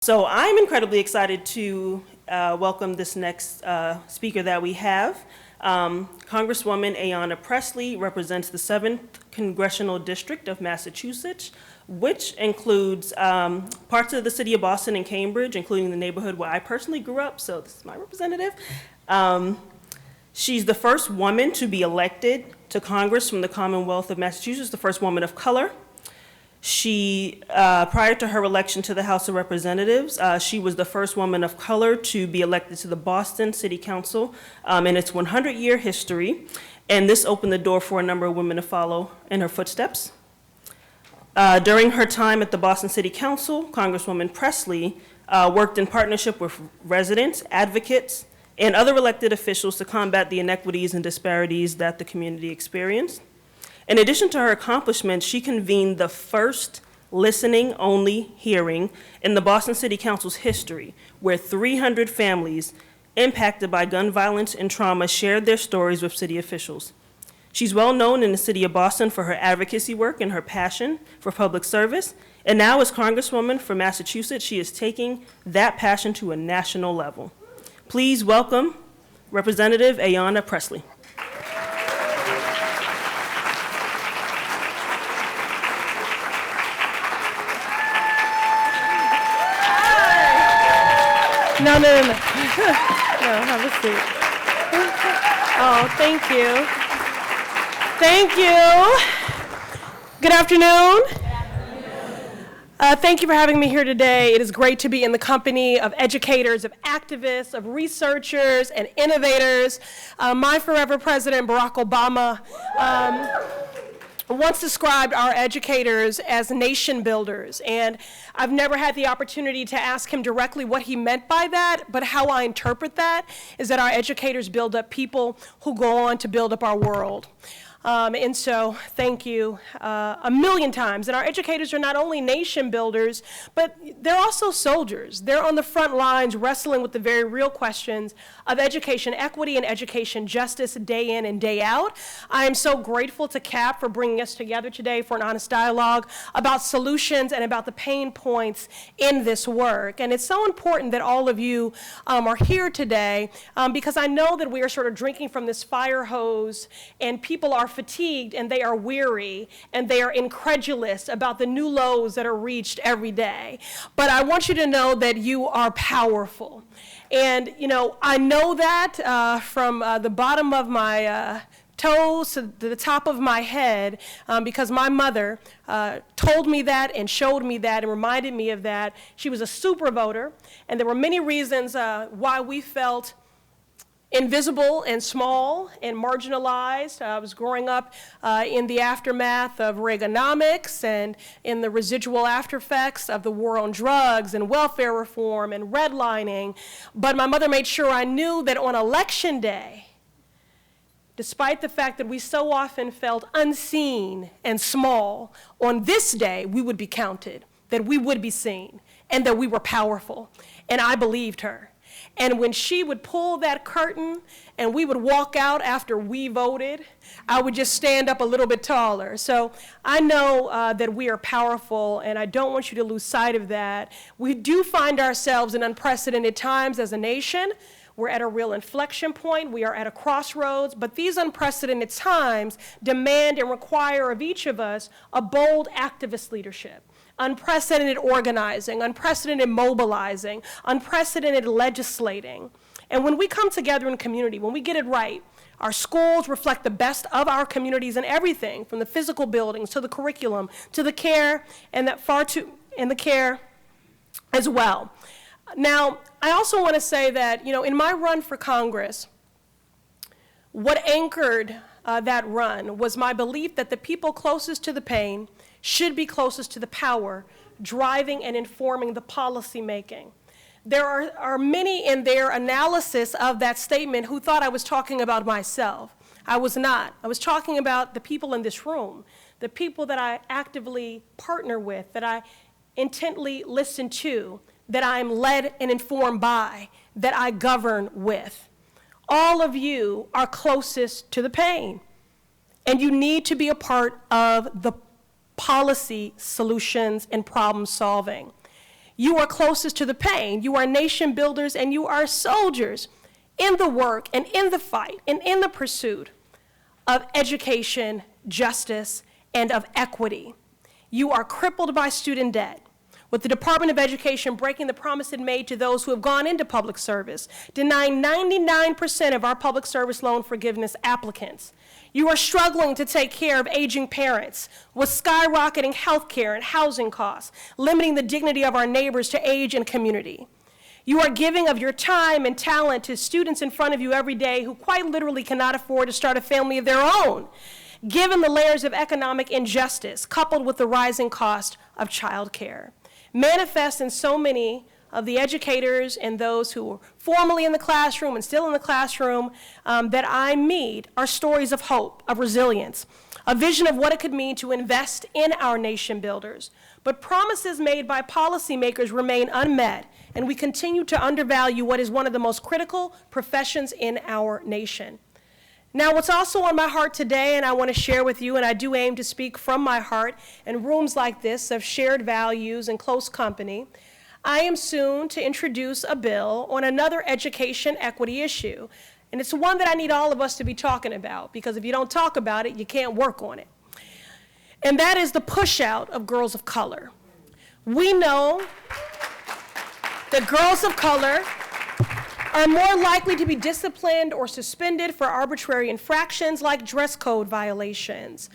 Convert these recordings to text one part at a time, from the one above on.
So I'm incredibly excited to welcome this next speaker that we have. Congresswoman Ayanna Pressley represents the 7th Congressional District of Massachusetts, which includes parts of the city of Boston and Cambridge, including the neighborhood where I personally grew up, so this is my representative. She's the first woman to be elected to Congress from the Commonwealth of Massachusetts, the first woman of color. She, prior to her election to the House of Representatives, she was the first woman of color to be elected to the Boston City Council in its 100-year history, and this opened the door for a number of women to follow in her footsteps. During her time at the Boston City Council, Congresswoman Pressley worked in partnership with residents, advocates, and other elected officials to combat the inequities and disparities that the community experienced. In addition to her accomplishments, she convened the first listening-only hearing in the Boston City Council's history, where 300 families impacted by gun violence and trauma shared their stories with city officials. She's well known in the city of Boston for her advocacy work and her passion for public service, and now as Congresswoman for Massachusetts, she is taking that passion to a national level. Please welcome Representative Ayanna Pressley. No. No, have a seat. Oh, thank you. Thank you. Good afternoon. Thank you for having me here today. It is great to be in the company of educators, of activists, of researchers, and innovators. My forever president, Barack Obama, once described our educators as nation builders, and I've never had the opportunity to ask him directly what he meant by that, but how I interpret that is that our educators build up people who go on to build up our world. And so thank you a million times. And our educators are not only nation builders, but they're also soldiers. They're on the front lines wrestling with the very real questions of education equity and education justice day in and day out. I am so grateful to CAP for bringing us together today for an honest dialogue about solutions and about the pain points in this work. And it's so important that all of you are here today because I know that we are sort of drinking from this fire hose and people are fatigued and they are weary and they are incredulous about the new lows that are reached every day. But I want you to know that you are powerful. And, you know, I know that from the bottom of my toes to the top of my head because my mother told me that and showed me that and reminded me of that. She was a super voter, and there were many reasons why we felt invisible and small and marginalized. I was growing up in the aftermath of Reaganomics and in the residual after effects of the war on drugs and welfare reform and redlining. But my mother made sure I knew that on election day, despite the fact that we so often felt unseen and small, on this day we would be counted, that we would be seen, and that we were powerful. And I believed her. And when she would pull that curtain and we would walk out after we voted, I would just stand up a little bit taller. So I know that we are powerful, and I don't want you to lose sight of that. We do find ourselves in unprecedented times as a nation. We're at a real inflection point. We are at a crossroads, but these unprecedented times demand and require of each of us a bold activist leadership. Unprecedented organizing, unprecedented mobilizing, unprecedented legislating. And when we come together in community, when we get it right, our schools reflect the best of our communities in everything, from the physical buildings to the curriculum, to the care, and the care as well. Now, I also want to say that, you know, in my run for Congress, what anchored that run was my belief that the people closest to the pain should be closest to the power, driving and informing the policy making. There are many in their analysis of that statement who thought I was talking about myself. I was not. I was talking about the people in this room, the people that I actively partner with, that I intently listen to, that I'm led and informed by, that I govern with. All of you are closest to the pain, and you need to be a part of the policy solutions and problem solving. You are closest to the pain. You are nation builders and you are soldiers in the work and in the fight and in the pursuit of education, justice, and of equity. You are crippled by student debt, with the Department of Education breaking the promise it made to those who have gone into public service, denying 99% of our public service loan forgiveness applicants. You are struggling to take care of aging parents with skyrocketing health care and housing costs, limiting the dignity of our neighbors to age and community. You are giving of your time and talent to students in front of you every day who quite literally cannot afford to start a family of their own, given the layers of economic injustice coupled with the rising cost of childcare. Manifest in so many of the educators and those who were formerly in the classroom and still in the classroom that I meet are stories of hope, of resilience, a vision of what it could mean to invest in our nation builders. But promises made by policymakers remain unmet, and we continue to undervalue what is one of the most critical professions in our nation. Now, what's also on my heart today, and I want to share with you, and I do aim to speak from my heart in rooms like this of shared values and close company, I am soon to introduce a bill on another education equity issue. And it's one that I need all of us to be talking about, because if you don't talk about it, you can't work on it. And that is the push out of girls of color. We know that girls of color are more likely to be disciplined or suspended for arbitrary infractions like dress code violations.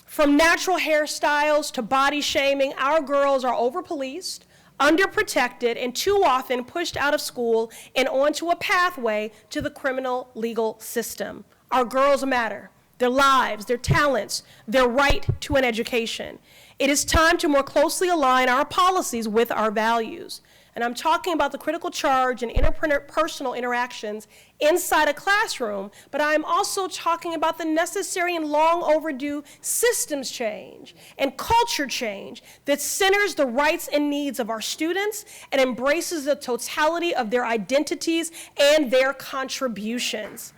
From natural hairstyles to body shaming, our girls are over-policed, underprotected, and too often pushed out of school and onto a pathway to the criminal legal system. Our girls matter. Their lives, their talents, their right to an education. It is time to more closely align our policies with our values. And I'm talking about the critical charge and interpersonal interactions inside a classroom, but I'm also talking about the necessary and long overdue systems change and culture change that centers the rights and needs of our students and embraces the totality of their identities and their contributions.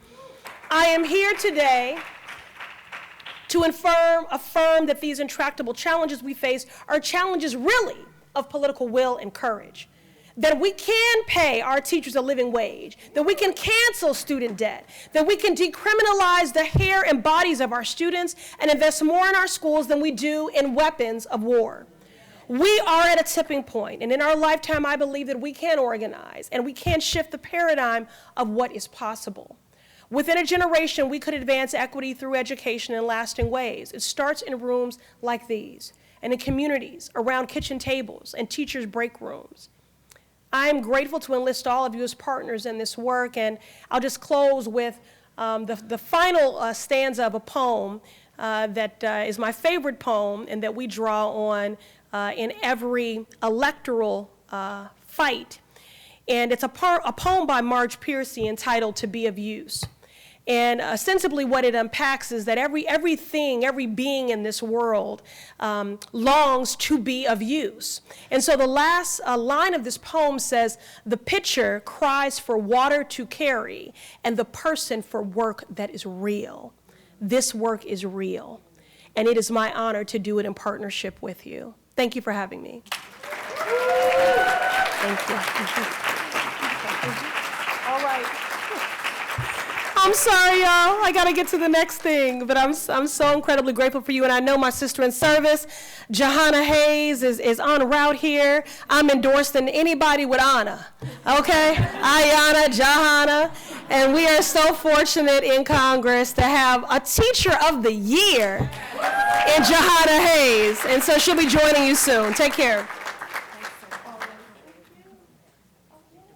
I am here today to affirm that these intractable challenges we face are challenges really of political will and courage. That we can pay our teachers a living wage, that we can cancel student debt, that we can decriminalize the hair and bodies of our students and invest more in our schools than we do in weapons of war. We are at a tipping point, and in our lifetime, I believe that we can organize and we can shift the paradigm of what is possible. Within a generation, we could advance equity through education in lasting ways. It starts in rooms like these, and in communities, around kitchen tables and teachers' break rooms. I am grateful to enlist all of you as partners in this work, and I'll just close with the final stanza of a poem that is my favorite poem and that we draw on in every electoral fight. And it's a poem by Marge Piercy entitled "To Be of Use." And ostensibly what it unpacks is that every being in this world longs to be of use. And so the last line of this poem says, "The pitcher cries for water to carry, and the person for work that is real." This work is real, and it is my honor to do it in partnership with you. Thank you for having me. Thank you. All right. I'm sorry, y'all. I got to get to the next thing, but I'm so incredibly grateful for you, and I know my sister in service, Johanna Hayes, is en route here. I'm endorsed in anybody with Anna, okay? Ayanna, Johanna, and we are so fortunate in Congress to have a Teacher of the Year in Johanna Hayes, and so she'll be joining you soon. Take care.